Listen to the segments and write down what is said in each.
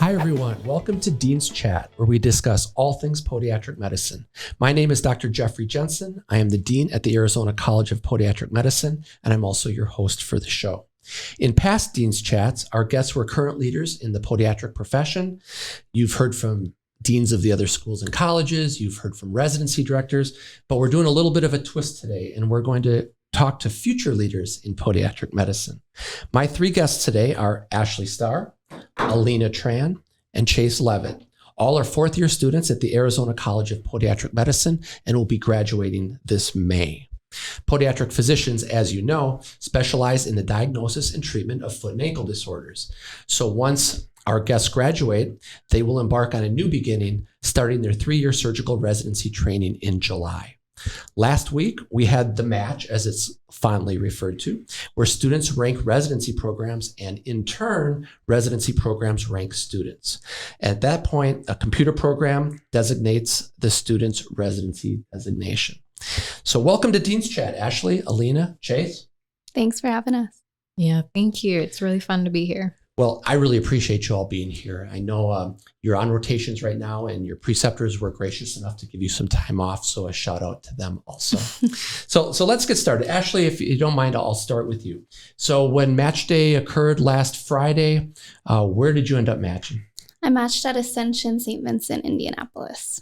Hi, everyone. Welcome to Dean's Chat, where we discuss all things podiatric medicine. My name is Dr. Jeffrey Jensen. I am the Dean at the Arizona College of Podiatric Medicine, and I'm also your host for the show. In past Dean's Chats, our guests were current leaders in the podiatric profession. You've heard from deans of the other schools and colleges. You've heard from residency directors, but we're doing a little bit of a twist today, and we're going to talk to future leaders in podiatric medicine. My three guests today are Ashley Starr, Alina Tran, and Chase Levin. All are fourth-year students at the Arizona College of Podiatric Medicine and will be graduating this May. Podiatric physicians, as you know, specialize in the diagnosis and treatment of foot and ankle disorders. So once our guests graduate, they will embark on a new beginning, starting their 3-year surgical residency training in July. Last week, we had the match, as it's fondly referred to, where students rank residency programs and in turn, residency programs rank students. At that point, a computer program designates the student's residency designation. So welcome to Dean's Chat, Ashley, Alina, Chase. Thanks for having us. Yeah, thank you. It's really fun to be here. Well, I really appreciate you all being here. I know you're on rotations right now and your preceptors were gracious enough to give you some time off. So a shout out to them also. So let's get started. Ashley, if you don't mind, I'll start with you. So when match day occurred last Friday, where did you end up matching? I matched at Ascension St. Vincent, Indianapolis.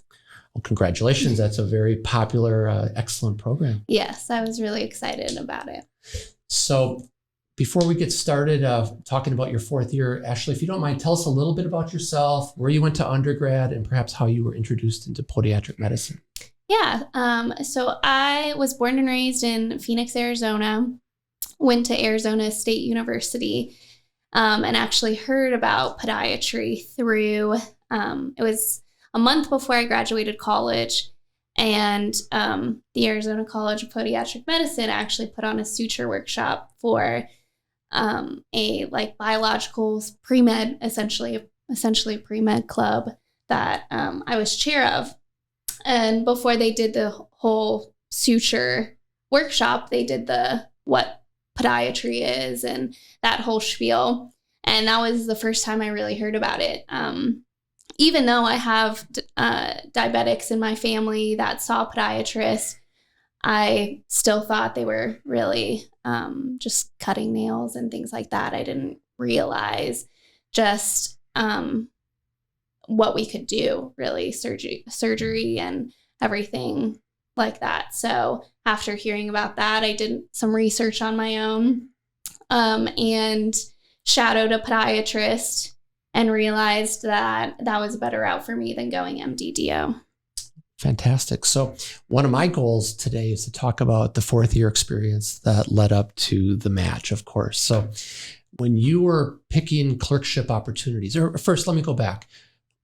Well, congratulations. That's a very popular, excellent program. Yes, I was really excited about it. So before we get started talking about your fourth year, Ashley, if you don't mind, tell us a little bit about yourself, where you went to undergrad, and perhaps how you were introduced into podiatric medicine. Yeah, so I was born and raised in Phoenix, Arizona, went to Arizona State University, and actually heard about podiatry through, it was a month before I graduated college, and the Arizona College of Podiatric Medicine actually put on a suture workshop for a biologicals pre-med, essentially pre-med club that I was chair of. And before they did the whole suture workshop, they did the what podiatry is and that whole spiel. And that was the first time I really heard about it. Even though I have diabetics in my family that saw podiatrists, I still thought they were really just cutting nails and things like that. I didn't realize just what we could do, really, surgery and everything like that. So after hearing about that, I did some research on my own and shadowed a podiatrist and realized that that was a better route for me than going MDDO. Fantastic. So one of my goals today is to talk about the fourth year experience that led up to the match, of course. So when you were picking clerkship opportunities, or first, let me go back.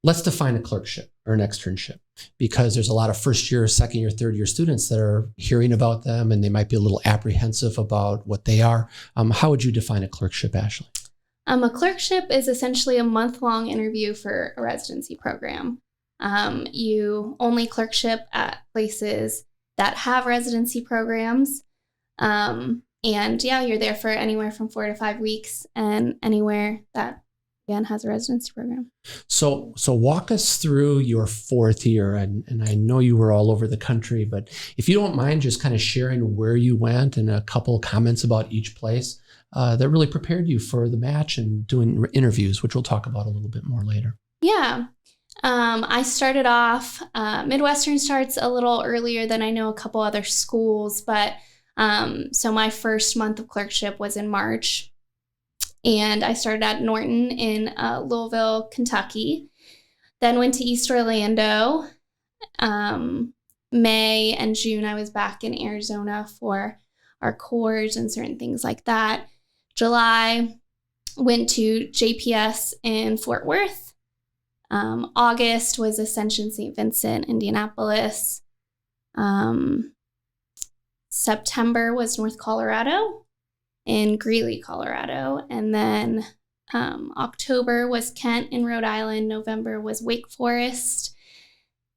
Let's define a clerkship or an externship, because there's a lot of first year, second year, third year students that are hearing about them and they might be a little apprehensive about what they are. How would you define a clerkship, Ashley? A clerkship is essentially a month-long interview for a residency program. You only clerkship at places that have residency programs. And yeah, you're there for anywhere from 4 to 5 weeks and anywhere that, again, has a residency program. So walk us through your fourth year. And I know you were all over the country, but if you don't mind just kind of sharing where you went and a couple comments about each place that really prepared you for the match and doing interviews, which we'll talk about a little bit more later. Yeah. I started off, Midwestern starts a little earlier than I know a couple other schools, but so my first month of clerkship was in March, and I started at Norton in Louisville, Kentucky, then went to East Orlando. May and June, I was back in Arizona for our cores and certain things like that. July, went to JPS in Fort Worth. August was Ascension St. Vincent, Indianapolis. September was North Colorado in Greeley, Colorado. And then October was Kent in Rhode Island. November was Wake Forest.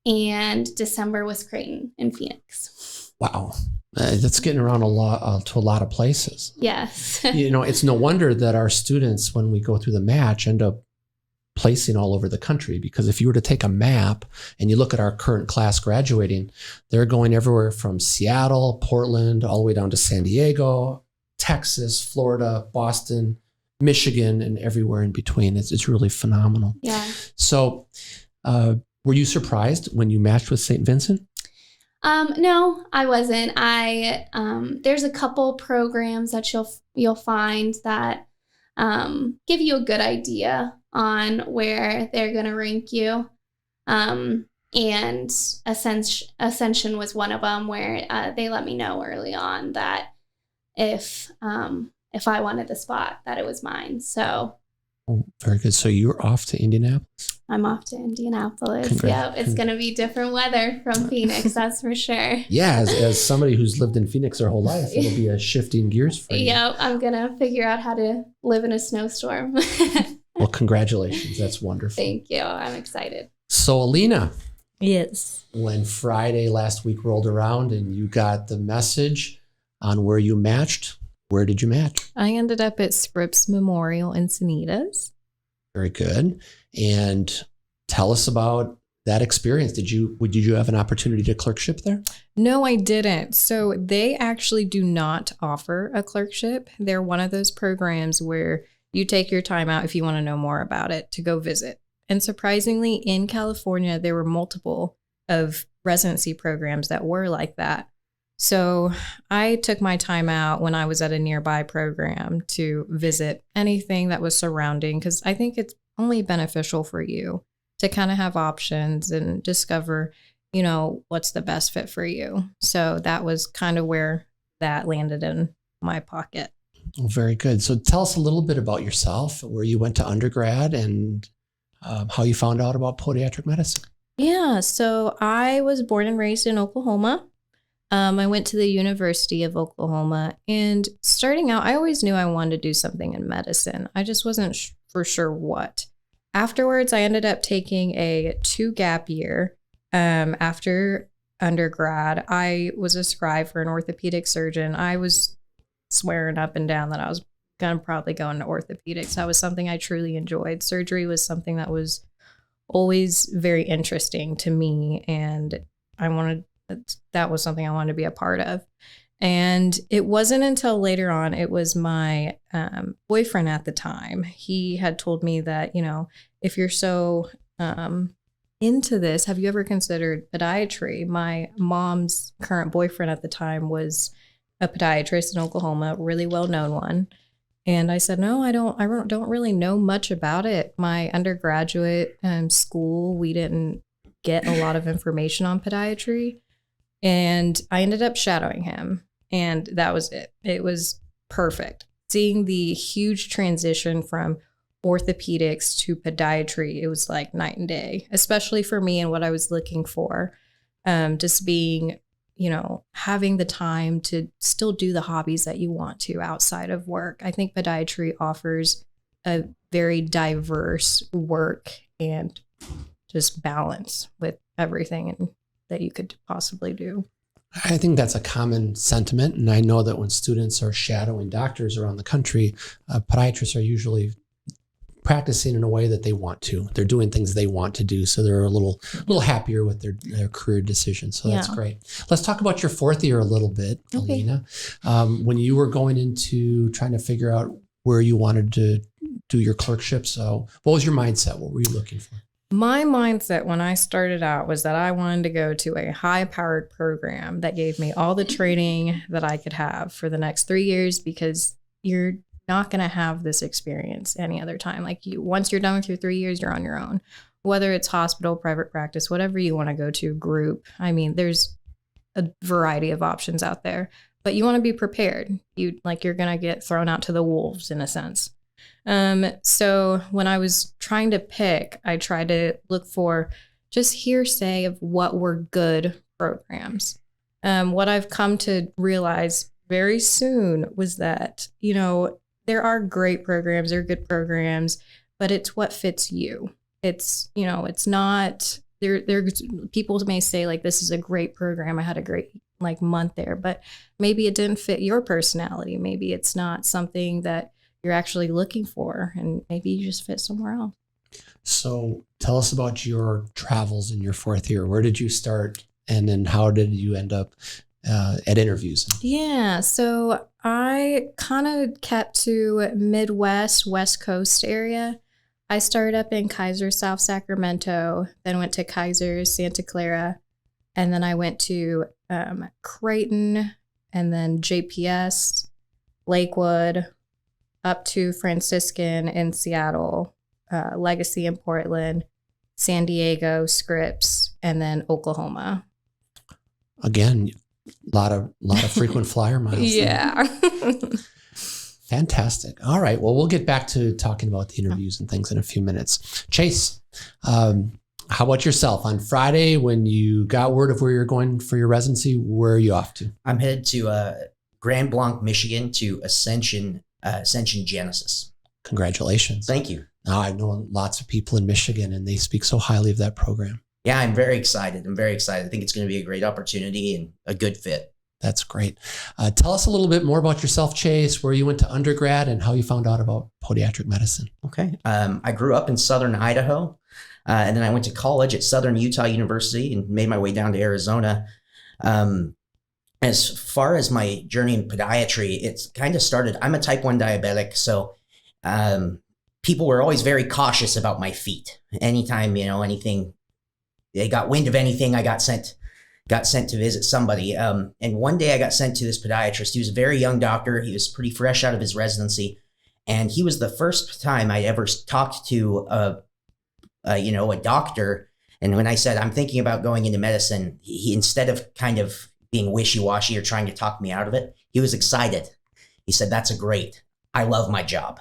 And December was Creighton in Phoenix. Wow. That's getting around a lot to a lot of places. Yes. It's no wonder that our students, when we go through the match, end up placing all over the country, because if you were to take a map and you look at our current class graduating, they're going everywhere from Seattle, Portland, all the way down to San Diego, Texas, Florida, Boston, Michigan, and everywhere in between. It's really phenomenal. Yeah. So were you surprised when you matched with St. Vincent? No, I wasn't. There's a couple programs that you'll find that give you a good idea on where they're going to rank you. And Ascension was one of them, where they let me know early on that if I wanted the spot, that it was mine. So. Oh, very good. So you're off to Indianapolis? I'm off to Indianapolis. Yep. It's going to be different weather from Phoenix, that's for sure. Yeah. As somebody who's lived in Phoenix their whole life, it'll be a shifting gears for you. Yep. I'm going to figure out how to live in a snowstorm. Well, congratulations. That's wonderful. Thank you. I'm excited. So, Alina. Yes. When Friday last week rolled around and you got the message on where you matched, where did you match? I ended up at Scripps Memorial Encinitas. Very good. And tell us about that experience. Did you have an opportunity to clerkship there? No, I didn't. So they actually do not offer a clerkship. They're one of those programs where you take your time out if you want to know more about it to go visit. And surprisingly, in California, there were multiple of residency programs that were like that. So I took my time out when I was at a nearby program to visit anything that was surrounding, because I think it's only beneficial for you to kind of have options and discover, what's the best fit for you. So that was kind of where that landed in my pocket. Oh, very good. So tell us a little bit about yourself, where you went to undergrad and how you found out about podiatric medicine. Yeah, so I was born and raised in Oklahoma. I went to the University of Oklahoma, and starting out, I always knew I wanted to do something in medicine. I just wasn't for sure what. Afterwards, I ended up taking a 2 gap year. After undergrad, I was a scribe for an orthopedic surgeon. I was swearing up and down that I was going to probably go into orthopedics. That was something I truly enjoyed. Surgery was something that was always very interesting to me, and that was something I wanted to be a part of. And it wasn't until later on, it was my boyfriend at the time. He had told me that, if you're so into this, have you ever considered podiatry? My mom's current boyfriend at the time was a podiatrist in Oklahoma, a really well-known one. And I said, no, I don't really know much about it. My undergraduate school, we didn't get a lot of information on podiatry. And I ended up shadowing him, and that was it. It was perfect. Seeing the huge transition from orthopedics to podiatry, it was like night and day, especially for me and what I was looking for. Just being, having the time to still do the hobbies that you want to outside of work. I think podiatry offers a very diverse work and just balance with everything that you could possibly do. I think that's a common sentiment. And I know that when students are shadowing doctors around the country, podiatrists are usually practicing in a way that they want to. They're doing things they want to do. So they're a little happier with their career decisions. So that's great. Let's talk about your 4th year a little bit, Okay. Alina. When you were going into trying to figure out where you wanted to do your clerkship, so what was your mindset? What were you looking for? My mindset when I started out was that I wanted to go to a high-powered program that gave me all the training that I could have for the next 3 years, because you're not going to have this experience any other time. Once you're done with your 3 years, you're on your own. Whether it's hospital, private practice, whatever you want to go to, group. I mean, there's a variety of options out there, but you want to be prepared. You're going to get thrown out to the wolves in a sense. So when I was trying to pick, I tried to look for just hearsay of what were good programs. What I've come to realize very soon was that, there are great programs, there are good programs, but it's what fits you. It's, it's not, people may say this is a great program. I had a great month there, but maybe it didn't fit your personality. Maybe it's not something that you're actually looking for, and maybe you just fit somewhere else. So tell us about your travels in your fourth year. Where did you start? And then how did you end up at interviews? Yeah, so I kind of kept to Midwest, West Coast area. I started up in Kaiser, South Sacramento, then went to Kaiser, Santa Clara, and then I went to Creighton, and then JPS, Lakewood, up to Franciscan in Seattle, Legacy in Portland, San Diego, Scripps, and then Oklahoma. Again, a lot of frequent flyer miles. Yeah. Fantastic. All right. Well, we'll get back to talking about the interviews and things in a few minutes. Chase, how about yourself? On Friday, when you got word of where you're going for your residency, where are you off to? I'm headed to Grand Blanc, Michigan, to Ascension Genesis. Congratulations. Thank you. Now, I know lots of people in Michigan, and they speak so highly of that program. Yeah, I'm very excited. I think it's going to be a great opportunity and a good fit. That's great. Tell us a little bit more about yourself, Chase, where you went to undergrad and how you found out about podiatric medicine. Okay. I grew up in southern Idaho, and then I went to college at Southern Utah University and made my way down to Arizona. As far as my journey in podiatry, it's kind of started. I'm a type 1 diabetic, so people were always very cautious about my feet. Anytime, anything, they got wind of anything, I got sent to visit somebody. And one day I got sent to this podiatrist. He was a very young doctor. He was pretty fresh out of his residency. And he was the first time I'd ever talked to a doctor. And when I said, I'm thinking about going into medicine, he instead of kind of being wishy-washy or trying to talk me out of it, he was excited. He said, that's great. I love my job.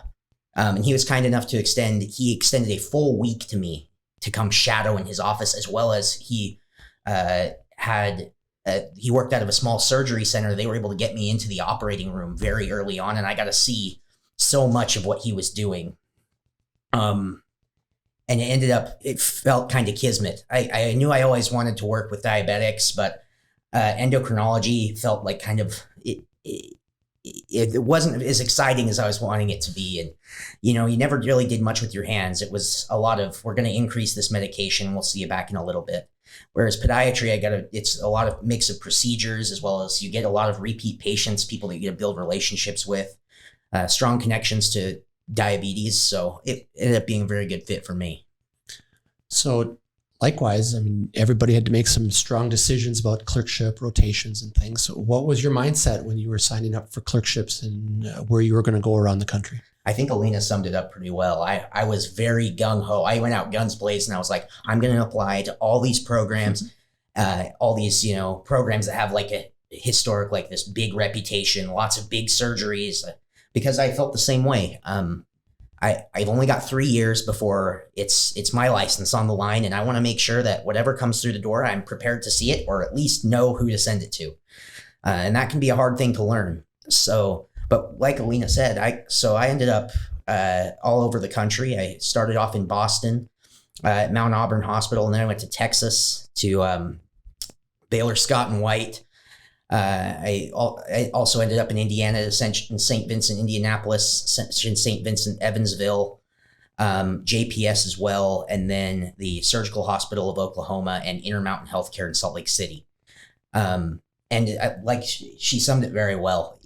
And he was kind enough to extended a full week to me to come shadow in his office, as well as he worked out of a small surgery center. They were able to get me into the operating room very early on, and I got to see so much of what he was doing. And it felt kind of kismet. I knew I always wanted to work with diabetics, but endocrinology felt like kind of it wasn't as exciting as I was wanting it to be. And, you never really did much with your hands. It was a lot of, we're going to increase this medication. We'll see you back in a little bit. Whereas podiatry, it's a lot of mix of procedures, as well as you get a lot of repeat patients, people that you get to build relationships with, strong connections to diabetes. So it ended up being a very good fit for me. So likewise, everybody had to make some strong decisions about clerkship rotations and things. So what was your mindset when you were signing up for clerkships and where you were going to go around the country? I think Alina summed it up pretty well. I was very gung-ho. I went out guns blazing, and I was like, I'm going to apply to all these programs, programs that have like a historic, like this big reputation, lots of big surgeries, because I felt the same way. I've only got 3 years before it's my license on the line, and I want to make sure that whatever comes through the door, I'm prepared to see it, or at least know who to send it to. And that can be a hard thing to learn. So, but like Alina said, I ended up all over the country. I started off in Boston at Mount Auburn Hospital, and then I went to Texas to Baylor Scott and White. I also ended up in Indiana, Ascension St. Vincent, Indianapolis, Ascension St. Vincent, Evansville, JPS as well, and then the Surgical Hospital of Oklahoma and Intermountain Healthcare in Salt Lake City. Like she summed it very well.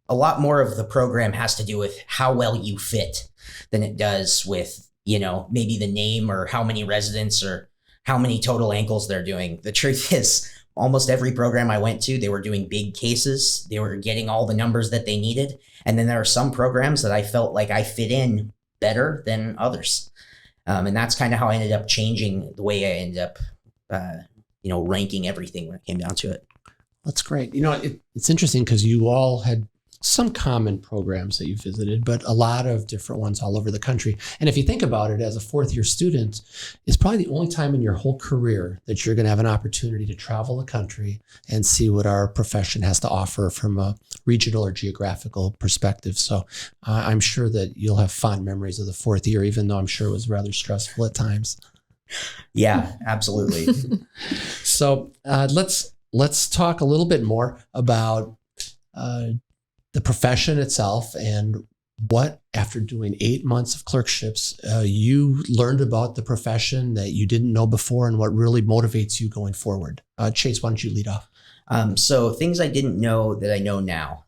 A lot more of the program has to do with how well you fit than it does with, maybe the name or how many residents or how many total ankles they're doing. The truth is, almost every program I went to, they were doing big cases. They were getting all the numbers that they needed. And then there are some programs that I felt like I fit in better than others. And that's kind of how I ended up changing the way I ended up, ranking everything when it came down to it. That's great. It's interesting because you all had some common programs that you visited, but a lot of different ones all over the country. And if you think about it, as a fourth year student, it's probably the only time in your whole career that you're going to have an opportunity to travel the country and see what our profession has to offer from a regional or geographical perspective. So I'm sure that you'll have fond memories of the fourth year, even though I'm sure it was rather stressful at times. Yeah, absolutely. So let's talk a little bit more about the profession itself and what, after doing 8 months of clerkships, you learned about the profession that you didn't know before, and what really motivates you going forward? Chase, why don't you lead off? So things I didn't know that I know now.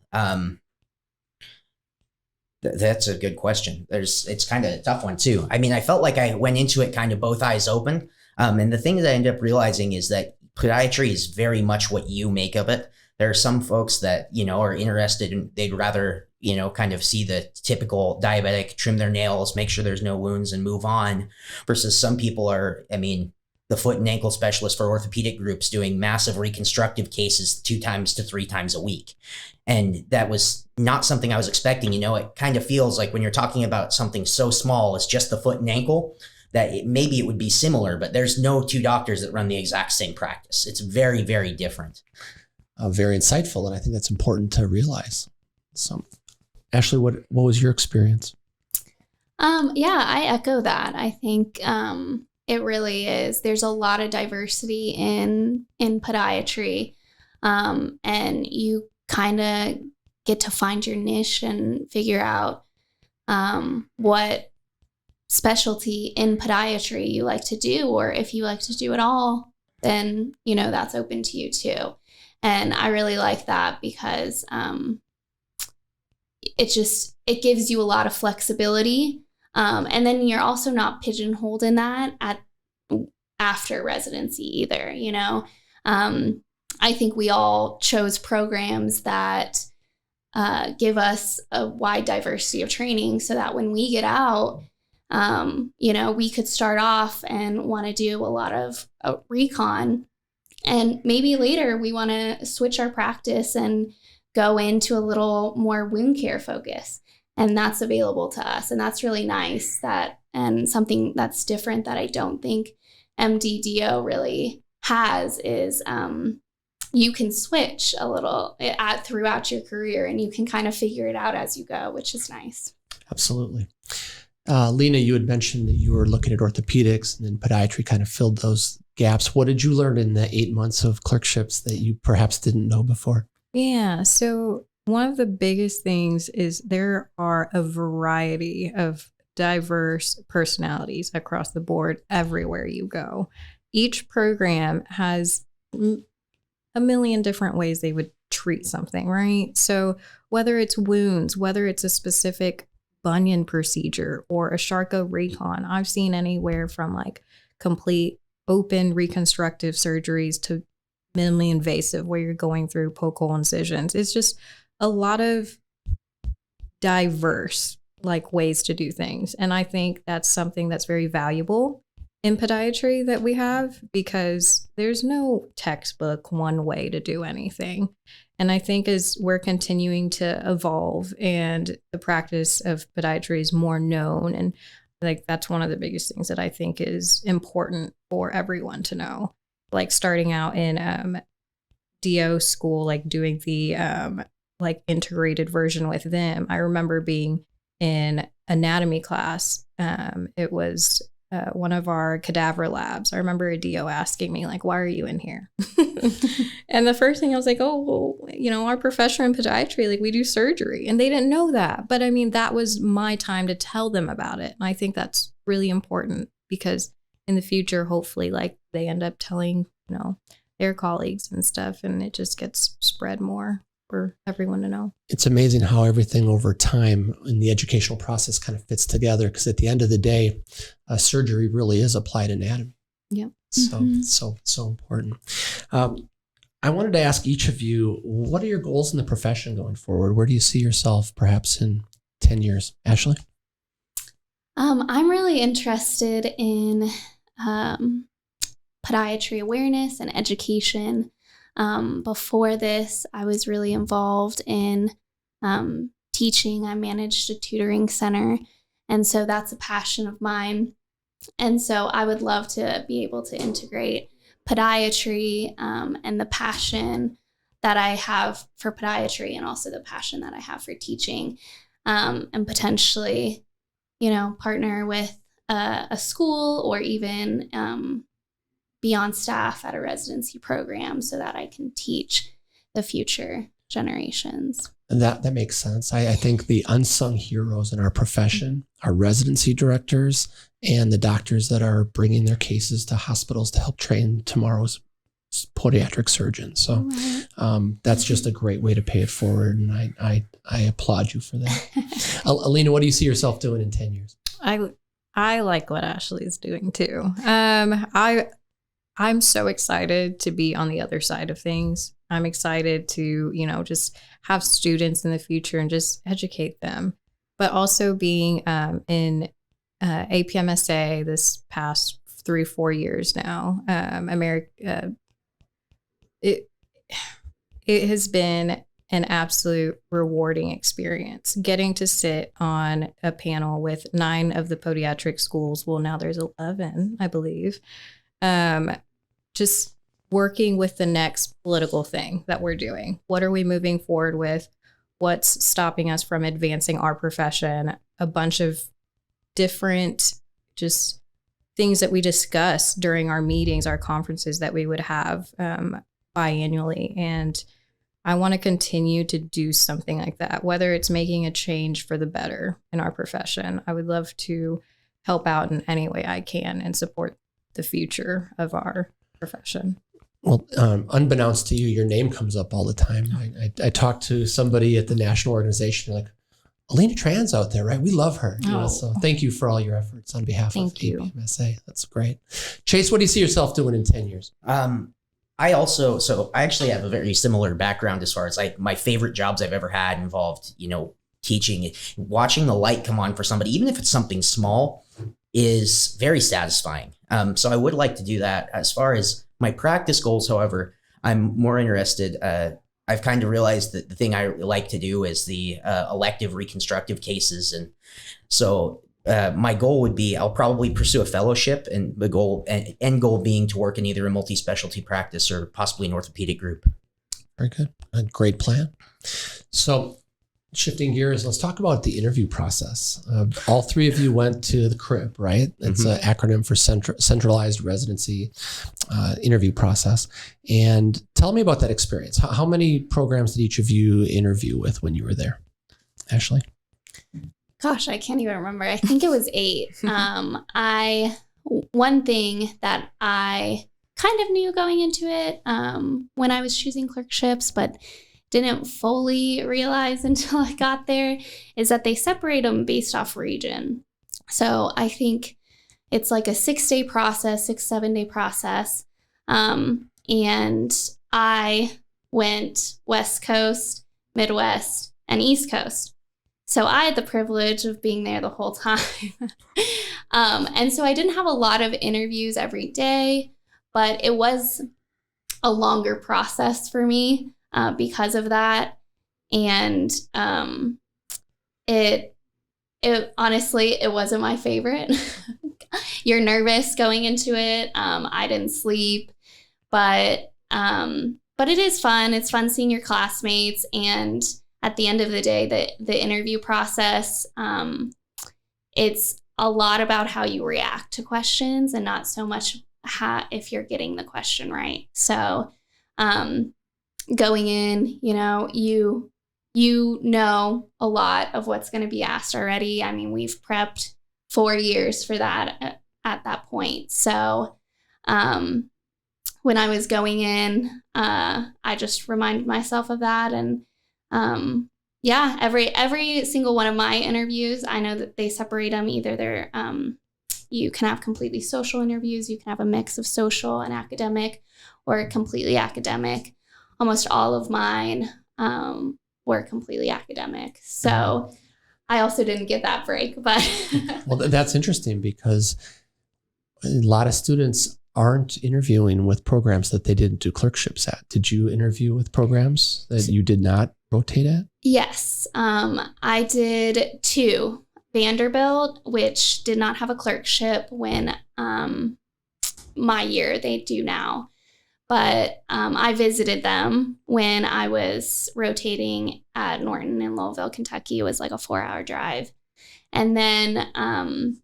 That's a good question. It's kind of a tough one too. I mean, I felt like I went into it kind of both eyes open. And the thing that I ended up realizing is that podiatry is very much what you make of it. There are some folks that, are interested in, they'd rather, kind of see the typical diabetic, trim their nails, make sure there's no wounds and move on, versus some people are, the foot and ankle specialist for orthopedic groups doing massive reconstructive cases 2 times to 3 times a week. And that was not something I was expecting. It kind of feels like when you're talking about something so small as just the foot and ankle, that maybe it would be similar, but there's no 2 doctors that run the exact same practice. It's very, very different. Very insightful, and I think that's important to realize. So, Ashley, what was your experience? Yeah, I echo that. I think it really is. There's a lot of diversity in podiatry, and you kind of get to find your niche and figure out what specialty in podiatry you like to do, or if you like to do it all, then that's open to you too. And I really like that because it gives you a lot of flexibility. And then you're also not pigeonholed in that after residency either, I think we all chose programs that give us a wide diversity of training so that when we get out, we could start off and want to do a lot of recon. And maybe later we want to switch our practice and go into a little more wound care focus. And that's available to us. And that's really nice, and something that's different that I don't think MDDO really has is you can switch a little throughout your career, and you can kind of figure it out as you go, which is nice. Absolutely. Lena, you had mentioned that you were looking at orthopedics, and then podiatry kind of filled those gaps. What did you learn in the 8 months of clerkships that you perhaps didn't know before? Yeah. So one of the biggest things is there are a variety of diverse personalities across the board everywhere you go. Each program has a million different ways they would treat something, right? So whether it's wounds, whether it's a specific bunion procedure or a Charcot recon, I've seen anywhere from like complete open reconstructive surgeries to minimally invasive where you're going through poke hole incisions. It's just a lot of diverse ways to do things. And I think that's something that's very valuable in podiatry that we have, because there's no textbook one way to do anything. And I think as we're continuing to evolve and the practice of podiatry is more known, and that's one of the biggest things that I think is important for everyone to know. Starting out in DO school, doing the integrated version with them. I remember being in anatomy class. It was one of our cadaver labs. I remember a DO asking me why are you in here? And the first thing I was like, oh, well, our profession in podiatry, we do surgery, and they didn't know that. But that was my time to tell them about it. And I think that's really important because in the future, hopefully, they end up telling, their colleagues and stuff, and it just gets spread more for everyone to know. It's amazing how everything over time in the educational process kind of fits together, because at the end of the day, surgery really is applied anatomy. Yeah. So important. I wanted to ask each of you, what are your goals in the profession going forward? Where do you see yourself perhaps in 10 years? Ashley? I'm really interested in podiatry awareness and education. Before this, I was really involved in teaching. I managed a tutoring center, and so that's a passion of mine. And so I would love to be able to integrate podiatry and the passion that I have for podiatry, and also the passion that I have for teaching, and potentially, partner with a school or even be on staff at a residency program so that I can teach the future generations. And that makes sense. I think the unsung heroes in our profession are residency directors and the doctors that are bringing their cases to hospitals to help train tomorrow's podiatric surgeons. So that's just a great way to pay it forward. And I applaud you for that. Alina, what do you see yourself doing in 10 years? I like what Ashley's doing too. I'm so excited to be on the other side of things. I'm excited to, just have students in the future and just educate them. But also being in APMSA this past 3-4 years now, it has been an absolute rewarding experience getting to sit on a panel with 9 of the podiatric schools. Well, now there's 11, I believe. Just working with the next political thing that we're doing. What are we moving forward with? What's stopping us from advancing our profession? A bunch of different just things that we discuss during our meetings, our conferences that we would have biannually. And I want to continue to do something like that, whether it's making a change for the better in our profession. I would love to help out in any way I can and support the future of our profession. Well, unbeknownst to you, your name comes up all the time. I talked to somebody at the national organization, like, Alina Tran's out there, right? We love her. So thank you for all your efforts on behalf of APMSA. That's great. Chase, what do you see yourself doing in 10 years? I actually have a very similar background as far as my favorite jobs I've ever had involved, teaching, watching the light come on for somebody, even if it's something small, is very satisfying. So I would like to do that. As far as my practice goals, however, I'm more interested. I've kind of realized that the thing I like to do is the elective reconstructive cases. And so my goal would be, I'll probably pursue a fellowship, and the end goal being to work in either a multi-specialty practice or possibly an orthopedic group. Very good. A great plan. So shifting gears, let's talk about the interview process. All 3 of you went to the CRIB, right? It's an acronym for Centralized Residency Interview Process. And tell me about that experience. How many programs did each of you interview with when you were there? Ashley? Gosh, I can't even remember. I think it was 8. One thing that I kind of knew going into it when I was choosing clerkships, but didn't fully realize until I got there, is that they separate them based off region. So I think it's like a 6-day process, 6-7-day process. And I went West Coast, Midwest, and East Coast. So I had the privilege of being there the whole time. And so I didn't have a lot of interviews every day, but it was a longer process for me because of that. And it honestly, it wasn't my favorite. You're nervous going into it. I didn't sleep, but it is fun. It's fun seeing your classmates, and at the end of the day, the interview process, it's a lot about how you react to questions and not so much if you're getting the question right. So going in, you know a lot of what's going to be asked already. I mean, we've prepped 4 years for that at that point. So when I was going in, I just reminded myself of that. And every single one of my interviews, I know that they separate them. Either they're you can have completely social interviews, you can have a mix of social and academic, or completely academic. Almost all of mine were completely academic. So I also didn't get that break, but well, that's interesting because a lot of students aren't interviewing with programs that they didn't do clerkships at. Did you interview with programs that you did not rotate at? Yes. I did 2. Vanderbilt, which did not have a clerkship when my year, they do now. But I visited them when I was rotating at Norton in Louisville, Kentucky. It was like a 4-hour drive. And then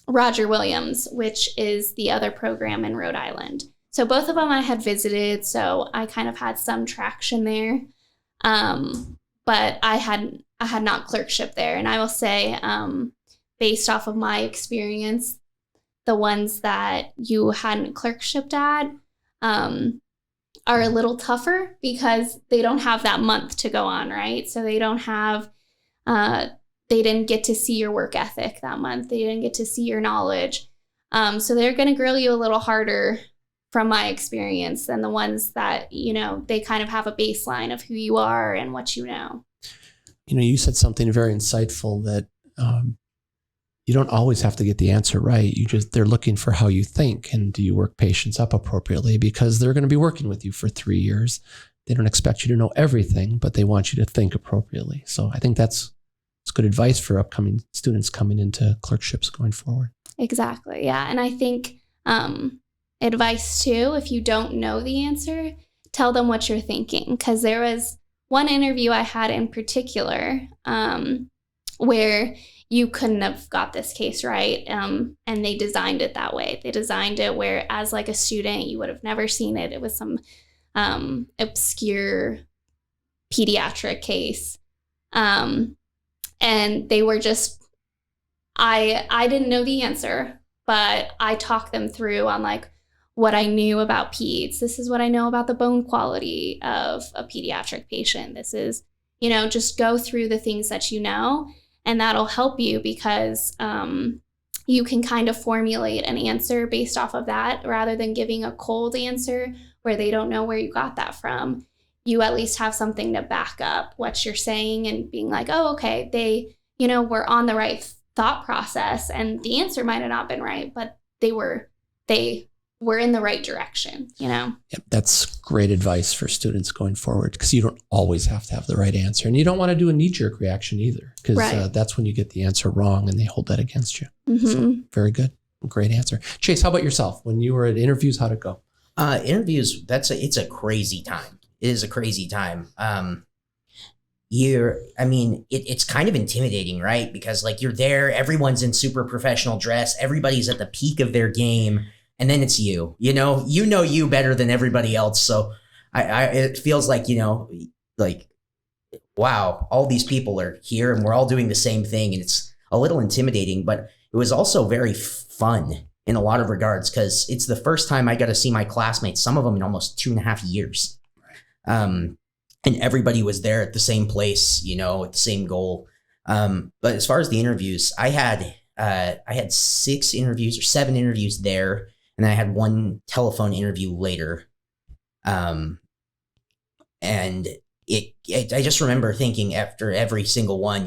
Roger Williams, which is the other program in Rhode Island. So both of them I had visited, so I kind of had some traction there. but I had not clerkship there. And I will say, based off of my experience, the ones that you hadn't clerkshipped at are a little tougher because they don't have that month to go on, right? So they don't have, they didn't get to see your work ethic that month. They didn't get to see your knowledge. So they're going to grill you a little harder from my experience than the ones that, they kind of have a baseline of who you are and what you know. You said something very insightful that you don't always have to get the answer right. They're looking for how you think, and do you work patients up appropriately, because they're going to be working with you for 3 years. They don't expect you to know everything, but they want you to think appropriately. So I think that's good advice for upcoming students coming into clerkships going forward. Exactly. Yeah. And I think advice too, if you don't know the answer, tell them what you're thinking. Because there was one interview I had in particular where you couldn't have got this case right. And they designed it that way. They designed it where, as like a student, you would have never seen it. It was some obscure pediatric case. And they were just, I didn't know the answer, but I talked them through on like what I knew about peds. This is what I know about the bone quality of a pediatric patient. This is, just go through the things that you know. And that'll help you because you can kind of formulate an answer based off of that rather than giving a cold answer where they don't know where you got that from. You at least have something to back up what you're saying and being like, oh, okay, they, were on the right thought process and the answer might have not been right, but they were in the right direction, Yep, that's great advice for students going forward, because you don't always have to have the right answer. And you don't want to do a knee-jerk reaction either, because that's when you get the answer wrong and they hold that against you. Mm-hmm. So very good. Great answer. Chase, how about yourself? When you were at interviews, how'd it go? Interviews, it's a crazy time. It is a crazy time. It's kind of intimidating, right? Because like you're there, everyone's in super professional dress, everybody's at the peak of their game. And then it's you better than everybody else. So it feels like, like, wow, all these people are here and we're all doing the same thing. And it's a little intimidating, but it was also very fun in a lot of regards, because it's the first time I got to see my classmates, some of them in almost 2.5 years. And everybody was there at the same place, at the same goal. But as far as the interviews, I had 6 interviews or 7 interviews there. And then I had 1 telephone interview later. And I just remember thinking after every single one,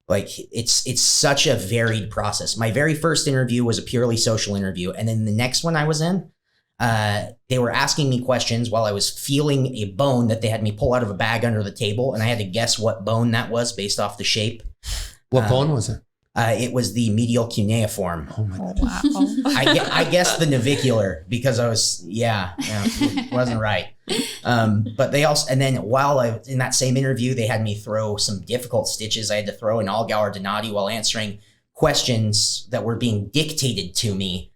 like it's such a varied process. My very first interview was a purely social interview. And then the next one I was in, they were asking me questions while I was feeling a bone that they had me pull out of a bag under the table. And I had to guess what bone that was based off the shape. What bone was it? It was the medial cuneiform. Oh my God. Wow. I guessed the navicular because I was, it wasn't right. But they also, and then while I was in that same interview, they had me throw some difficult stitches. I had to throw an Allgauer Donati while answering questions that were being dictated to me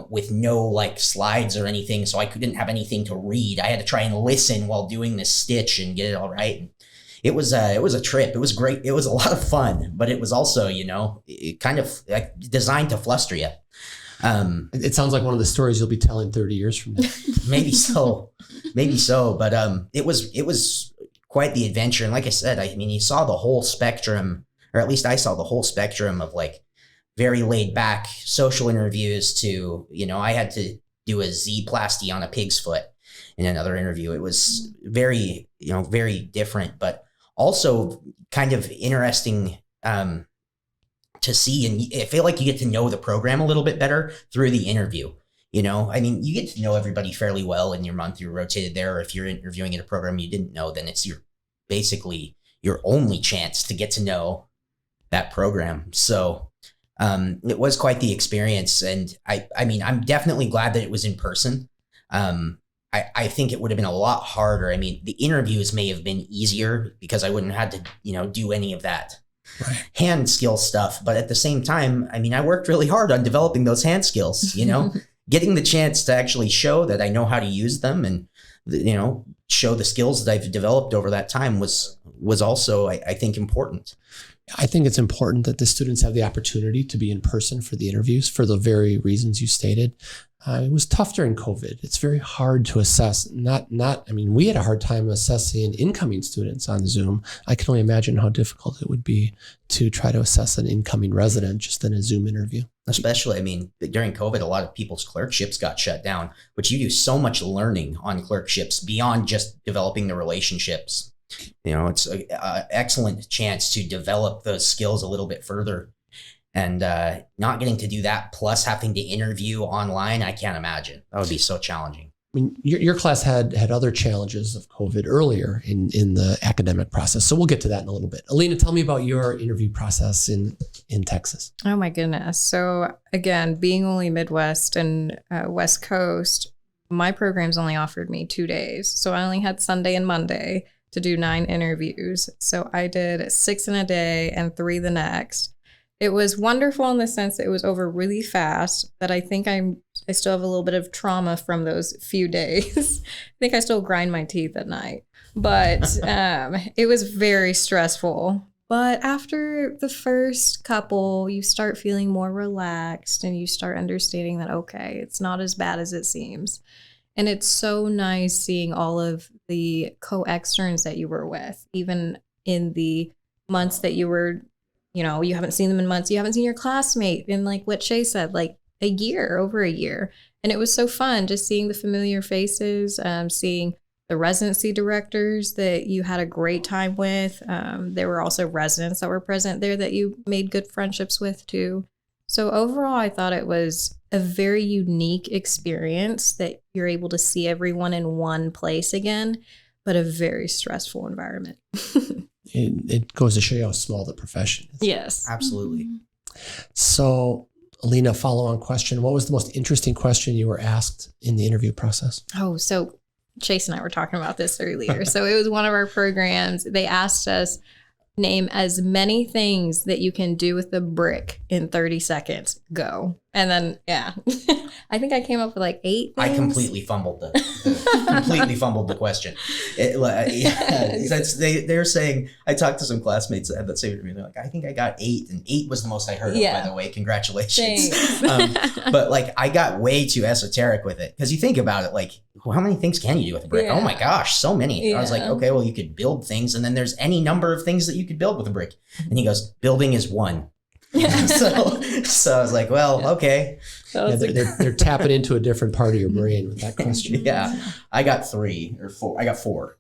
with no like slides or anything. So I couldn't have anything to read. I had to try and listen while doing this stitch and get it all right. It was a trip. It was great. It was a lot of fun, but it was also, it kind of like designed to fluster you. It sounds like one of the stories you'll be telling 30 years from now. Maybe so. But it was quite the adventure. And like I said, you saw the whole spectrum, or at least I saw the whole spectrum of like very laid back social interviews to, I had to do a Z-plasty on a pig's foot in another interview. It was very, very different, but also kind of interesting to see. And I feel like you get to know the program a little bit better through the interview. You get to know everybody fairly well in your month you're rotated there. Or if you're interviewing in a program you didn't know, then it's basically your only chance to get to know that program. So it was quite the experience. And I'm definitely glad that it was in person. I think it would have been a lot harder. The interviews may have been easier because I wouldn't have had to, do any of that hand skill stuff. But at the same time, I worked really hard on developing those hand skills, getting the chance to actually show that I know how to use them and show the skills that I've developed over that time was also, I think, important. I think it's important that the students have the opportunity to be in person for the interviews for the very reasons you stated. It was tough during COVID. It's very hard to assess. We had a hard time assessing incoming students on Zoom. I can only imagine how difficult it would be to try to assess an incoming resident just in a Zoom interview. Especially, during COVID, a lot of people's clerkships got shut down, but you do so much learning on clerkships beyond just developing the relationships. It's an excellent chance to develop those skills a little bit further. And not getting to do that, plus having to interview online, I can't imagine. That would be so challenging. Your class had other challenges of COVID earlier in the academic process. So we'll get to that in a little bit. Alina, tell me about your interview process in Texas. Oh my goodness. So again, being only Midwest and West Coast, my programs only offered me 2 days. So I only had Sunday and Monday to do 9 interviews. So I did 6 in a day and 3 the next. It was wonderful in the sense that it was over really fast, but I think I still have a little bit of trauma from those few days. I think I still grind my teeth at night, but it was very stressful. But after the first couple, you start feeling more relaxed and you start understanding that, okay, it's not as bad as it seems. And it's so nice seeing all of the co-externs that you were with, even in the months that you were, you haven't seen them in months. You haven't seen your classmate in, like what Chase said, like over a year. And it was so fun just seeing the familiar faces, seeing the residency directors that you had a great time with. There were also residents that were present there that you made good friendships with too. So overall, I thought it was a very unique experience that you're able to see everyone in one place again, but a very stressful environment. It goes to show you how small the profession is. Yes. Absolutely. So, Alina, follow-on question. What was the most interesting question you were asked in the interview process? Oh, so Chase and I were talking about this earlier. So it was one of our programs. They asked us, name as many things that you can do with a brick in 30 seconds. Go. And then, yeah, I think I came up with like 8 things. I completely fumbled the question. They're saying, I talked to some classmates that had that same interview. They're like, I think I got 8, and 8 was the most I heard of, by the way. Congratulations. But like, I got way too esoteric with it, because you think about it, like, how many things can you do with a brick? Yeah. Oh my gosh, so many. Yeah. I was like, okay, well, you could build things, and then there's any number of things that you could build with a brick. And he goes, building is one. So I was like, well, okay. They're tapping into a different part of your brain with that question. Yeah, I got 3 or 4. I got 4.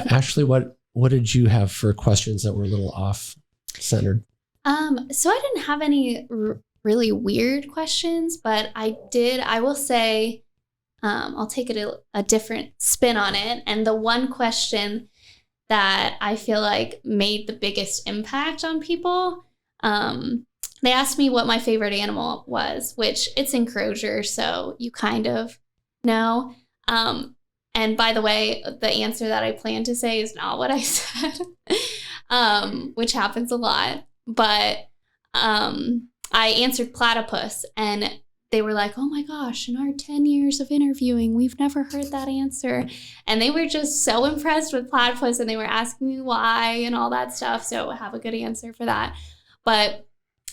Ashley, what did you have for questions that were a little off-centered? So I didn't have any really weird questions, but I will say, I'll take it a different spin on it. And the one question that I feel like made the biggest impact on people, they asked me what my favorite animal was, which it's encroacher, so you kind of know. And by the way, the answer that I plan to say is not what I said, which happens a lot. But I answered platypus, and they were like, oh my gosh, in our 10 years of interviewing, we've never heard that answer. And they were just so impressed with platypus, and they were asking me why and all that stuff. So I have a good answer for that. But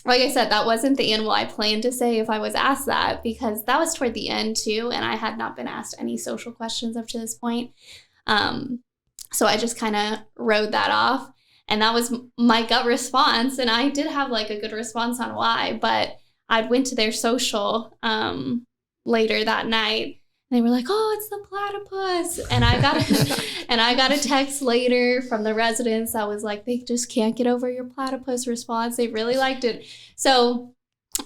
like I said, that wasn't the animal I planned to say if I was asked that, because that was toward the end too. And I had not been asked any social questions up to this point. So I just kind of rode that off. And that was my gut response. And I did have like a good response on why, but I went to their social later that night. And they were like, oh, it's the platypus. And I got a text later from the residents that was like, they just can't get over your platypus response. They really liked it. So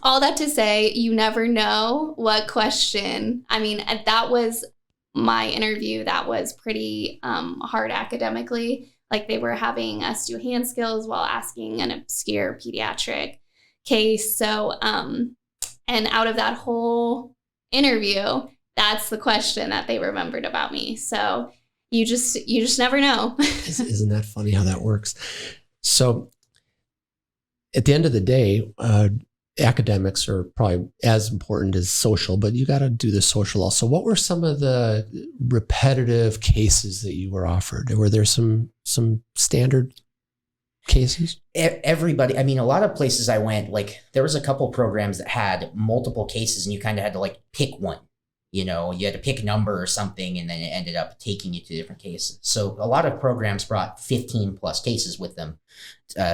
all that to say, you never know what question. I mean, that was my interview. That was pretty hard academically. Like, they were having us do hand skills while asking an obscure pediatric case. So, and out of that whole interview, that's the question that they remembered about me. So you just never know. Isn't that funny how that works? So at the end of the day, academics are probably as important as social, but you got to do the social also. What were some of the repetitive cases that you were offered? Were there some standard cases? Everybody, I mean, a lot of places I went, like there was a couple programs that had multiple cases and you kind of had to like pick one, you had to pick a number or something, and then it ended up taking you to different cases. So a lot of programs brought 15 plus cases with them,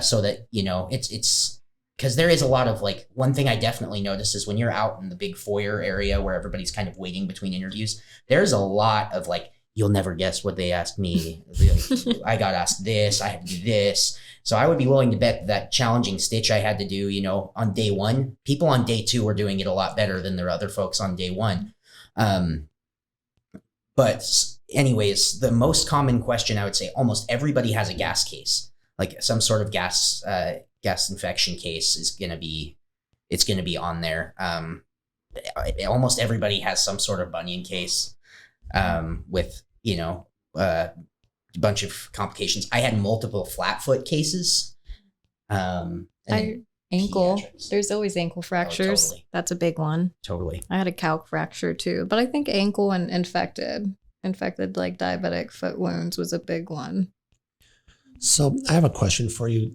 so that, it's because there is a lot of like, one thing I definitely noticed is when you're out in the big foyer area where everybody's kind of waiting between interviews, there's a lot of like, you'll never guess what they asked me. I got asked this, I had to do this. So I would be willing to bet that challenging stitch I had to do, on day one, people on day two were doing it a lot better than their other folks on day one. But anyways, the most common question, I would say almost everybody has a gas case, like some sort of gas infection case it's going to be on there. Almost everybody has some sort of bunion case, with, a bunch of complications. I had multiple flat foot cases. Ankle. Pediatrics. There's always ankle fractures. Totally. That's a big one. Totally. I had a calc fracture too, but I think ankle and infected like diabetic foot wounds was a big one. So I have a question for you.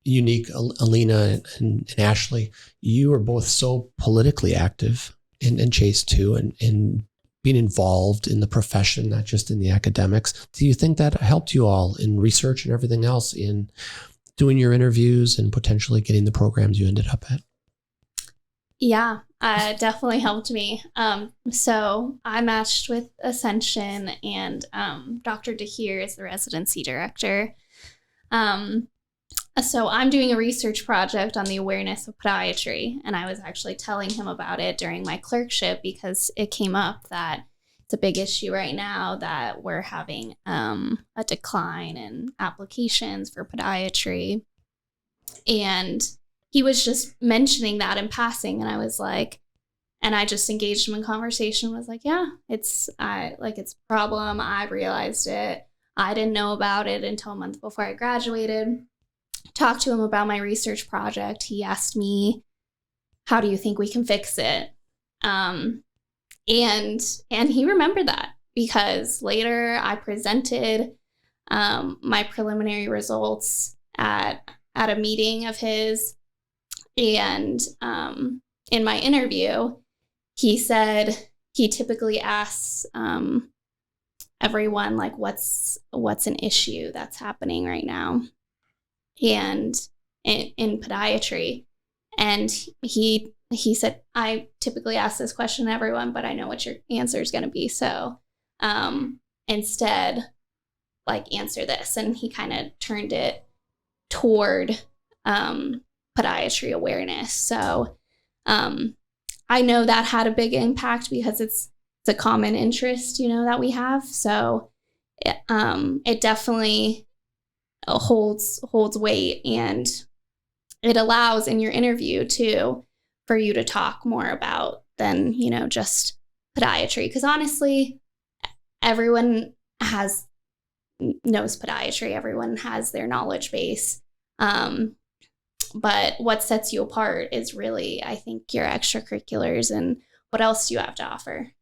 Unique, Alina and Ashley, you are both so politically active, and Chase too, and being involved in the profession, not just in the academics. Do you think that helped you all in research and everything else in doing your interviews and potentially getting the programs you ended up at? Yeah, it definitely helped me. So I matched with Ascension, and Dr. DeHeer is the residency director. So I'm doing a research project on the awareness of podiatry, and I was actually telling him about it during my clerkship because it came up that it's a big issue right now that we're having a decline in applications for podiatry. And he was just mentioning that in passing, and I was like, and I just engaged him in conversation, was like, yeah, it's a problem. I realized it. I didn't know about it until a month before I graduated. Talked to him about my research project. He asked me, how do you think we can fix it? And he remembered that because later I presented my preliminary results at a meeting of his. And in my interview, he said he typically asks everyone, like, what's an issue that's happening right now? And in podiatry. And he said, I typically ask this question to everyone, but I know what your answer is going to be. So instead, like, answer this. And he kind of turned it toward podiatry awareness. So I know that had a big impact because it's a common interest, that we have. So it definitely holds weight, and it allows in your interview too for you to talk more about than just podiatry, because honestly everyone knows podiatry, everyone has their knowledge base, but what sets you apart is really, I think, your extracurriculars and what else you have to offer.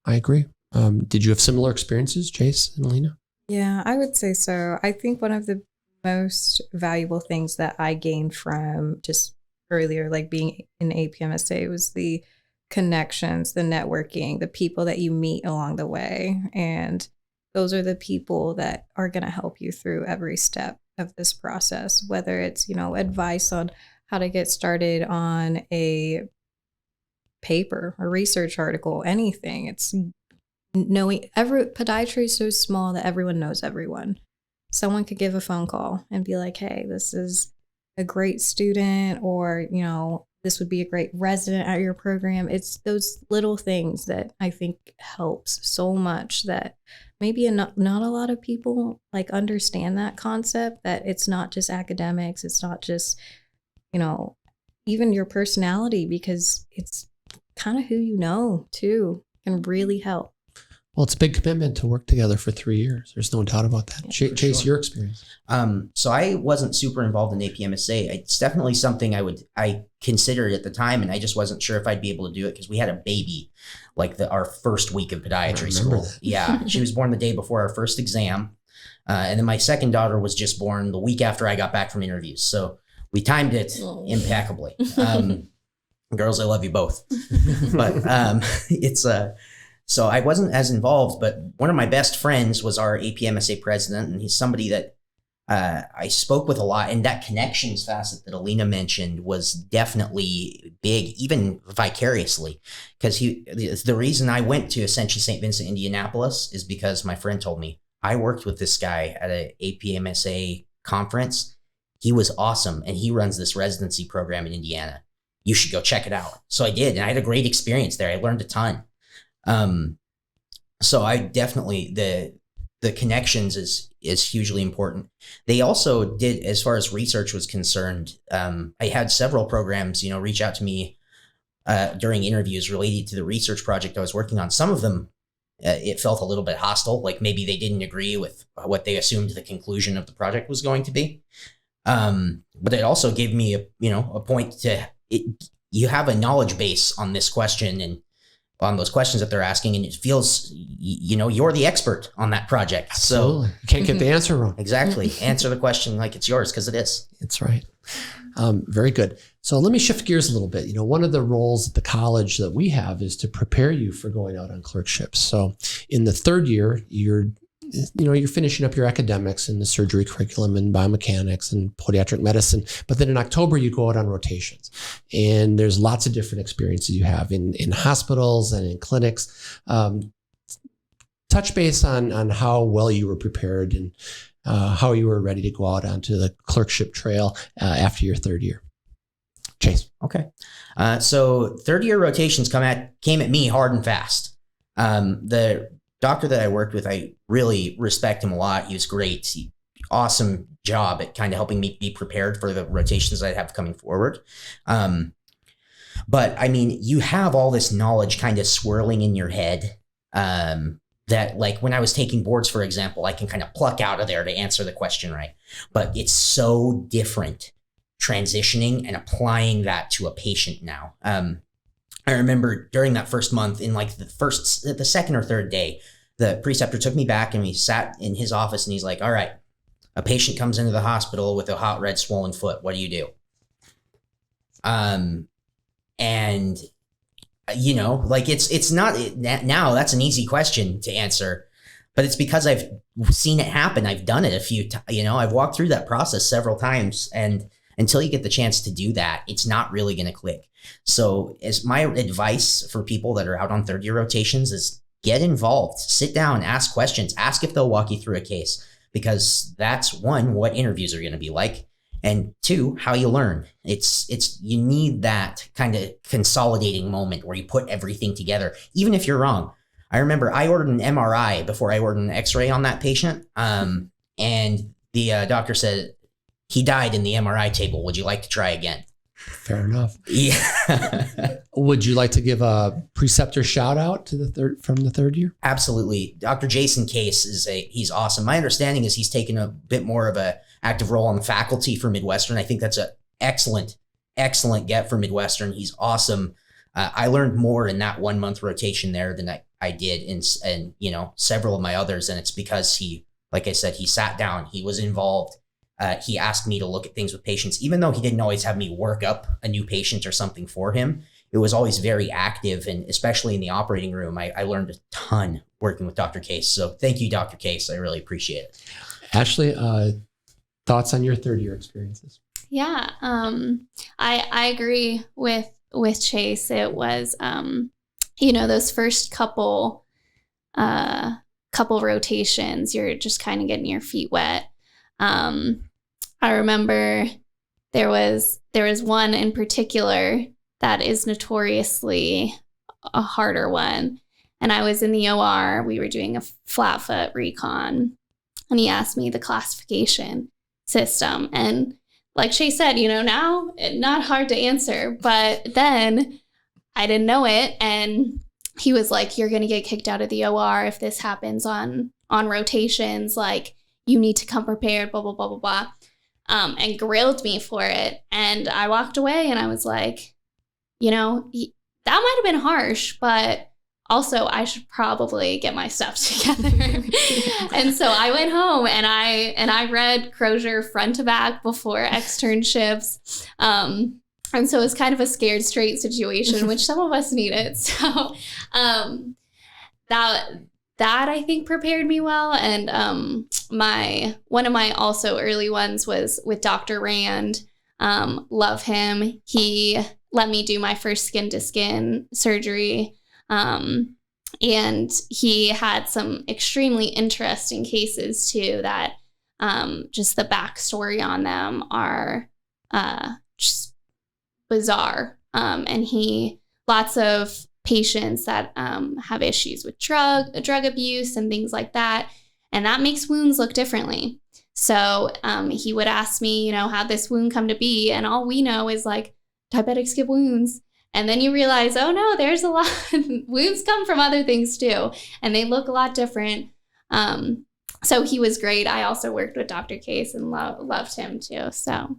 I agree. Did you have similar experiences, Chase and Alina? Yeah, I would say so. I think one of the most valuable things that I gained from just earlier, like being in APMSA, was the connections, the networking, the people that you meet along the way. And those are the people that are going to help you through every step of this process, whether it's, advice on how to get started on a paper, a research article, anything. It's knowing podiatry is so small that everyone knows everyone. Someone could give a phone call and be like, hey, this is a great student, or, this would be a great resident at your program. It's those little things that I think helps so much that maybe not a lot of people like understand that concept, that it's not just academics. It's not just, even your personality, because it's kind of who too can really help. Well, it's a big commitment to work together for 3 years. There's no doubt about that. Chase, your experience. So I wasn't super involved in APMSA. It's definitely something I considered at the time, and I just wasn't sure if I'd be able to do it because we had a baby like our first week of podiatry school. That. Yeah, she was born the day before our first exam. And then my second daughter was just born the week after I got back from interviews. So we timed it impeccably. Girls, I love you both. But so I wasn't as involved, but one of my best friends was our APMSA president, and he's somebody that I spoke with a lot. And that connections facet that Alina mentioned was definitely big, even vicariously, because the reason I went to essentially St. Vincent, Indianapolis is because my friend told me, I worked with this guy at an APMSA conference. He was awesome, and he runs this residency program in Indiana. You should go check it out. So I did, and I had a great experience there. I learned a ton. So I definitely, the connections is hugely important. They also did, as far as research was concerned, I had several programs, reach out to me during interviews related to the research project I was working on. Some of them, it felt a little bit hostile, like maybe they didn't agree with what they assumed the conclusion of the project was going to be. But it also gave me a point to it. You have a knowledge base on this question and on those questions that they're asking, and it feels, you're the expert on that project. Absolutely. So you can't get the answer wrong. Exactly. Answer the question like it's yours, because it is. It's right. Very good. So let me shift gears a little bit. One of the roles at the college that we have is to prepare you for going out on clerkships. So in the third year, you're finishing up your academics in the surgery curriculum and biomechanics and podiatric medicine. But then in October, you go out on rotations. And there's lots of different experiences you have in hospitals and in clinics. Touch base on how well you were prepared and how you were ready to go out onto the clerkship trail after your third year. Chase. Okay. So third year rotations came at me hard and fast. The doctor that I worked with, I really respect him a lot. He was great. Awesome job at kind of helping me be prepared for the rotations I'd have coming forward. But I mean, you have all this knowledge kind of swirling in your head that, like, when I was taking boards, for example, I can kind of pluck out of there to answer the question right. But it's so different transitioning and applying that to a patient now. I remember during that first month, in like the second or third day, the preceptor took me back and we sat in his office and he's like, all right, a patient comes into the hospital with a hot red swollen foot. What do you do? And like it's not now that's an easy question to answer, but it's because I've seen it happen. I've done it a few times, I've walked through that process several times, and until you get the chance to do that, it's not really going to click. So as my advice for people that are out on third year rotations is get involved, sit down, ask questions, ask if they'll walk you through a case, because that's one, what interviews are going to be like. And two, how you learn. You need that kind of consolidating moment where you put everything together, even if you're wrong. I remember I ordered an MRI before I ordered an x-ray on that patient. And the doctor said, he died in the MRI table. Would you like to try again? Fair enough. Yeah. Would you like to give a preceptor shout out to from the third year? Absolutely. Dr. Jason Case he's awesome. My understanding is he's taken a bit more of a active role on the faculty for Midwestern. I think that's an excellent get for Midwestern. He's awesome. I learned more in that 1 month rotation there than I did in several of my others. And it's because he, like I said, he sat down, he was involved. He asked me to look at things with patients, even though he didn't always have me work up a new patient or something for him. It was always very active. And especially in the operating room, I learned a ton working with Dr. Case. So thank you, Dr. Case. I really appreciate it. Ashley, thoughts on your third year experiences? Yeah, I agree with Chase. It was, those first couple rotations, you're just kind of getting your feet wet. I remember there was one in particular that is notoriously a harder one. And I was in the OR, we were doing a flat foot recon, and he asked me the classification system. And like Shay said, now not hard to answer, but then I didn't know it. And he was like, you're going to get kicked out of the OR if this happens on rotations. Like, you need to come prepared, blah, blah, blah, blah, blah. And grilled me for it. And I walked away and I was like, you know, that might have been harsh, but also I should probably get my stuff together. And so I went home and I read Crozier front to back before externships. And so it's kind of a scared straight situation, which some of us needed. So that I think prepared me well. And one of my also early ones was with Dr. Rand. Love him. He let me do my first skin to skin surgery. And he had some extremely interesting cases too that just the backstory on them are just bizarre. And lots of patients that have issues with drug abuse and things like that. And that makes wounds look differently. So he would ask me, you know, how'd this wound come to be? And all we know is like diabetics get wounds. And then you realize, oh no, there's a lot. Wounds come from other things too. And they look a lot different. So he was great. I also worked with Dr. Case and loved him too. So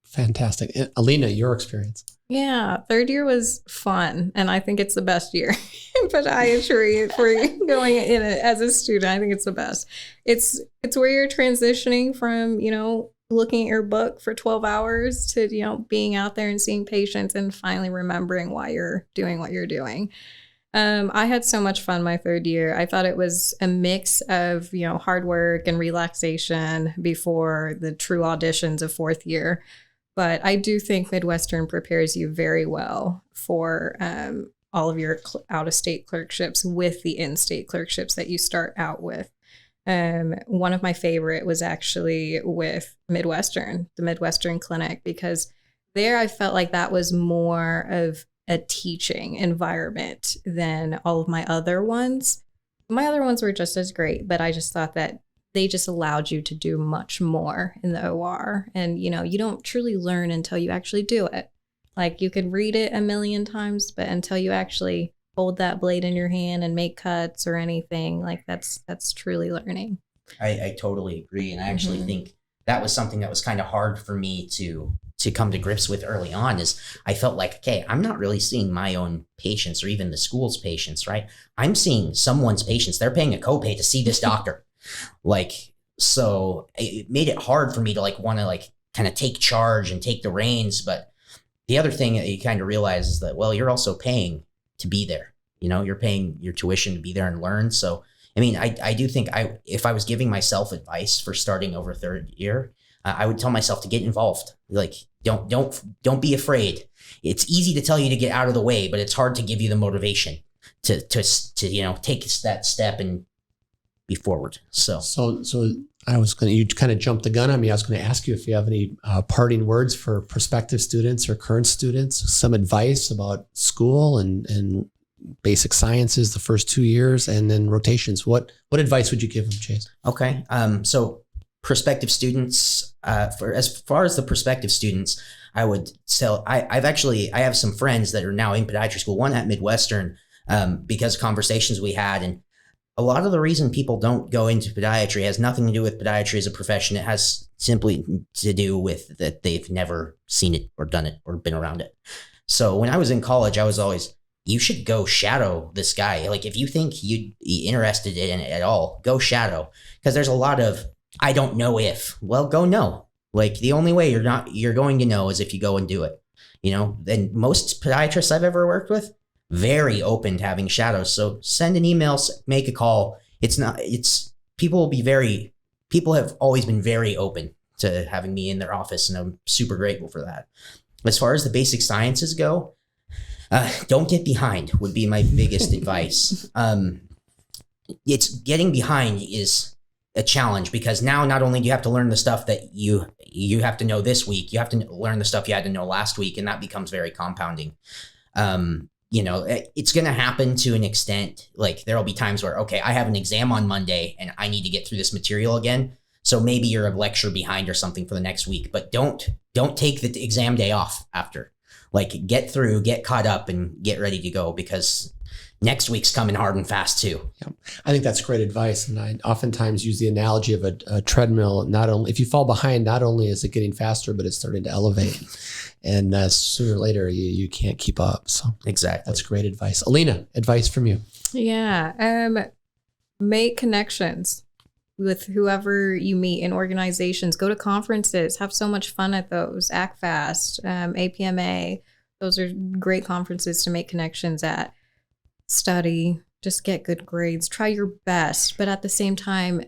fantastic. Alina, your experience? Yeah, third year was fun, and I think it's the best year in podiatry for going in it as a student. I think it's the best. It's where you're transitioning from, you know, looking at your book for 12 hours to, you know, being out there and seeing patients and finally remembering why you're doing what you're doing. I had so much fun my third year. I thought it was a mix of, you know, hard work and relaxation before the true auditions of fourth year. But I do think Midwestern prepares you very well for all of your out-of-state clerkships with the in-state clerkships that you start out with. One of my favorite was actually with Midwestern, the Midwestern Clinic, because there I felt like that was more of a teaching environment than all of my other ones. My other ones were just as great, but I just thought that they just allowed you to do much more in the OR. And, you know, you don't truly learn until you actually do it. Like, you could read it a million times, but until you actually hold that blade in your hand and make cuts or anything, like that's truly learning. I totally agree. And I actually think that was something that was kind of hard for me to come to grips with early on. Is I felt like, okay, I'm not really seeing my own patients or even the school's patients, right? I'm seeing someone's patients. They're paying a copay to see this doctor. Like, so it made it hard for me to like want to like kind of take charge and take the reins. But the other thing that you kind of realize is that, well, you're also paying to be there. You know, you're paying your tuition to be there and learn. So, I mean, I do think if I was giving myself advice for starting over third year, I would tell myself to get involved. Like, don't be afraid. It's easy to tell you to get out of the way, but it's hard to give you the motivation to you know, take that step and be forward. So you kind of jumped the gun on me. I was going to ask you if you have any parting words for prospective students or current students, some advice about school and basic sciences the first 2 years, and then rotations. What advice would you give them, Chase? Okay. So prospective students, as far as the prospective students, I would tell, I have some friends that are now in podiatry school, one at Midwestern, because of conversations we had. And a lot of the reason people don't go into podiatry has nothing to do with podiatry as a profession. It has simply to do with that they've never seen it or done it or been around it. So when I was in college, I was always, you should go shadow this guy. Like, if you think you'd be interested in it at all, go shadow. Because there's a lot of, I don't know if. Well, go know. Like, the only way you're going to know is if you go and do it. You know, and most podiatrists I've ever worked with, very open to having shadows. So send an email, make a call. People have always been very open to having me in their office, and I'm super grateful for that. As far as the basic sciences go, don't get behind would be my biggest advice. It's getting behind is a challenge, because now not only do you have to learn the stuff that you have to know this week, you have to learn the stuff you had to know last week, and that becomes very compounding. You know, it's going to happen to an extent. Like, there'll be times where, okay, I have an exam on Monday and I need to get through this material again. So maybe you're a lecture behind or something for the next week, but don't take the exam day off after. Like, get through, get caught up, and get ready to go, because next week's coming hard and fast too. Yeah. I think that's great advice. And I oftentimes use the analogy of a treadmill. Not only, if you fall behind, not only is it getting faster, but it's starting to elevate. And sooner or later, you can't keep up. So exactly. That's great advice. Alina, advice from you. Yeah. Make connections with whoever you meet in organizations. Go to conferences. Have so much fun at those. Act Fast, APMA. Those are great conferences to make connections at. Study. Just get good grades. Try your best. But at the same time,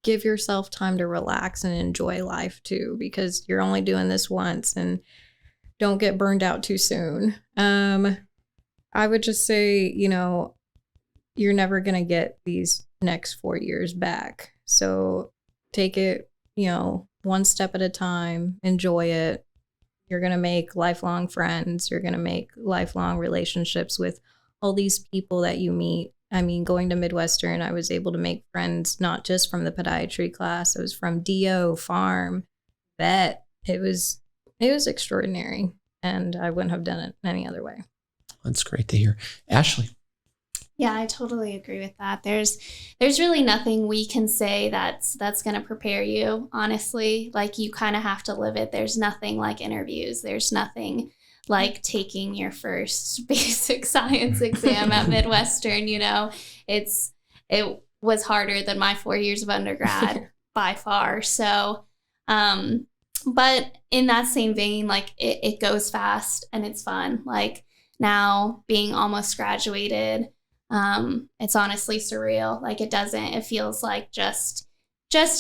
give yourself time to relax and enjoy life too, because you're only doing this once, and don't get burned out too soon. I would just say, you're never going to get these next 4 years back. So take it, one step at a time, enjoy it. You're going to make lifelong friends. You're going to make lifelong relationships with all these people that you meet. I mean, going to Midwestern, I was able to make friends, not just from the podiatry class. It was from DO, farm, vet. It was extraordinary, and I wouldn't have done it any other way. That's great to hear. Ashley. Yeah, I totally agree with that. There's really nothing we can say that's going to prepare you, honestly. Like, you kind of have to live it. There's nothing like interviews. There's nothing like taking your first basic science exam at Midwestern. It was harder than my 4 years of undergrad by far. So, but in that same vein, like it goes fast and it's fun. Like, now being almost graduated, it's honestly surreal. Like, it feels like just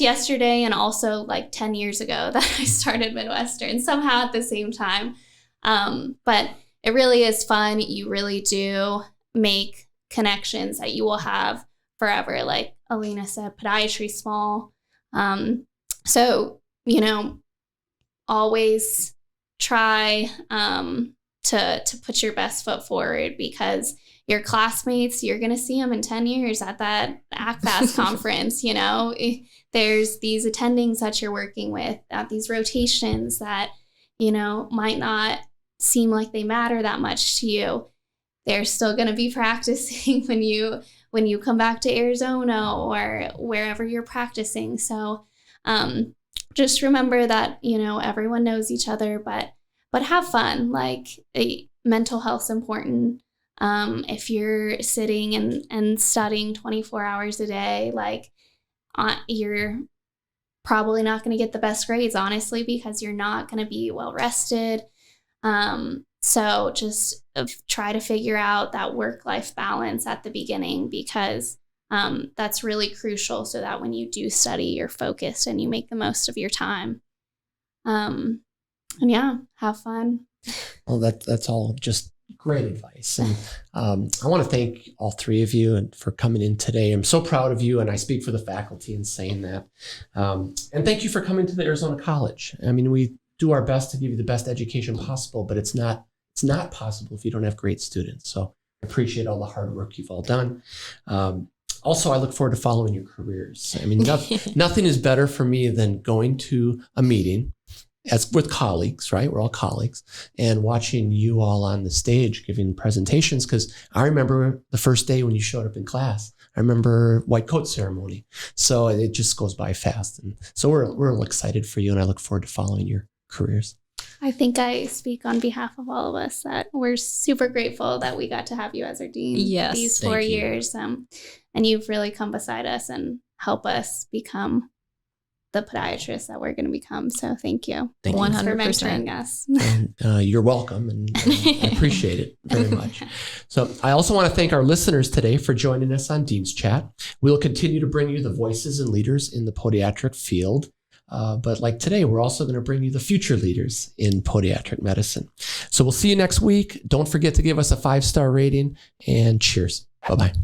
yesterday, and also like 10 years ago that I started Midwestern somehow at the same time. But it really is fun. You really do make connections that you will have forever. Like Alina said, podiatry small. So, always try, to put your best foot forward, because your classmates, you're going to see them in 10 years at that Act Fast conference. There's these attendings that you're working with at these rotations that, might not seem like they matter that much to you. They're still going to be practicing when you come back to Arizona or wherever you're practicing. So just remember that, everyone knows each other, but have fun. Like, mental health's important. If you're sitting and studying 24 hours a day, like, you're probably not going to get the best grades, honestly, because you're not going to be well rested. So just try to figure out that work-life balance at the beginning, because that's really crucial, so that when you do study, you're focused and you make the most of your time. And yeah, have fun. Well, that's all just great advice. And I want to thank all three of you for coming in today. I'm so proud of you, and I speak for the faculty in saying that. And thank you for coming to the Arizona College. I mean, we do our best to give you the best education possible, but it's not possible if you don't have great students. So I appreciate all the hard work you've all done. Also, I look forward to following your careers. I mean, nothing is better for me than going to a meeting as with colleagues, right? We're all colleagues, and watching you all on the stage giving presentations. Because I remember the first day when you showed up in class. I remember white coat ceremony. So it just goes by fast. And so we're excited for you, and I look forward to following your careers. I think I speak on behalf of all of us that we're super grateful that we got to have you as our dean these 4 years. And you've really come beside us and help us become the podiatrist that we're going to become. So thank you. Thank you 100% for mentoring us. And, you're welcome, and I appreciate it very much. So I also want to thank our listeners today for joining us on Dean's Chat. We'll continue to bring you the voices and leaders in the podiatric field. But like today, we're also going to bring you the future leaders in podiatric medicine. So we'll see you next week. Don't forget to give us a 5-star rating, and cheers. Bye-bye.